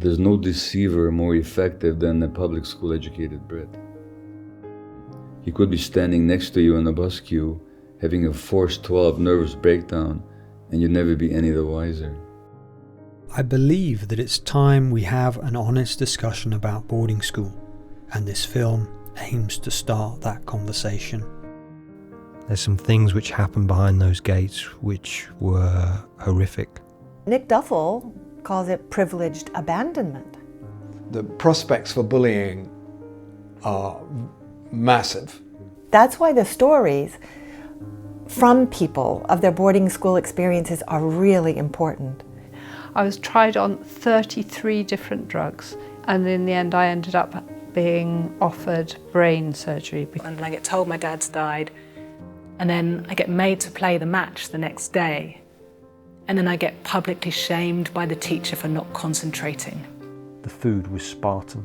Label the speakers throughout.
Speaker 1: There's no deceiver more effective than a public school educated Brit. He could be standing next to you in a bus queue, having a forced 12 nervous breakdown, and you'd never be any the wiser.
Speaker 2: I believe that it's time we have an honest discussion about boarding school, and this film aims to start that conversation. There's some things which happened behind those gates which were horrific.
Speaker 3: Nick Duffell calls it privileged abandonment.
Speaker 4: The prospects for bullying are massive.
Speaker 3: That's why the stories from people of their boarding school experiences are really important.
Speaker 5: I was tried on 33 different drugs, and in the end I ended up being offered brain surgery.
Speaker 6: And I get told my dad's died, and then I get made to play the match the next day. And then I get publicly shamed by the teacher for not concentrating.
Speaker 2: The food was Spartan.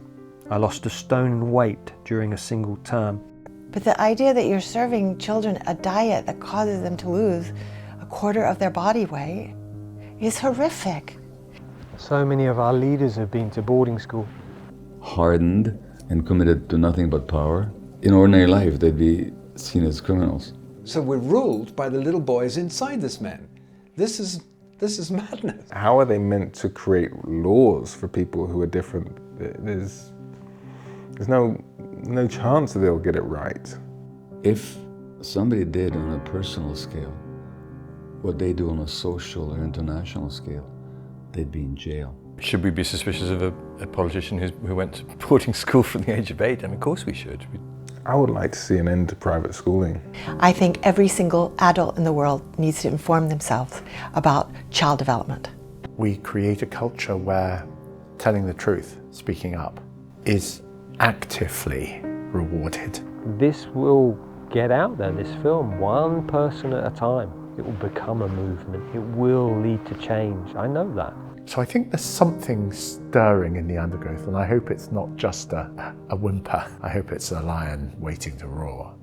Speaker 2: I lost a stone in weight during a single term.
Speaker 3: But the idea that you're serving children a diet that causes them to lose a quarter of their body weight is horrific.
Speaker 2: So many of our leaders have been to boarding school.
Speaker 1: Hardened and committed to nothing but power. In ordinary life, they'd be seen as criminals.
Speaker 4: So we're ruled by the little boys inside this man. This is madness.
Speaker 7: How are they meant to create laws for people who are different? There's no chance that they'll get it right.
Speaker 1: If somebody did on a personal scale what they do on a social or international scale, they'd be in jail.
Speaker 8: Should we be suspicious of a politician who went to boarding school from the age of 8? I mean, of course we should.
Speaker 7: I would like to see an end to private schooling.
Speaker 3: I think every single adult in the world needs to inform themselves about child development.
Speaker 9: We create a culture where telling the truth, speaking up, is actively rewarded.
Speaker 2: This will get out there, this film, one person at a time. It will become a movement. It will lead to change. I know that.
Speaker 9: So I think there's something stirring in the undergrowth, and I hope it's not just a whimper. I hope it's a lion waiting to roar.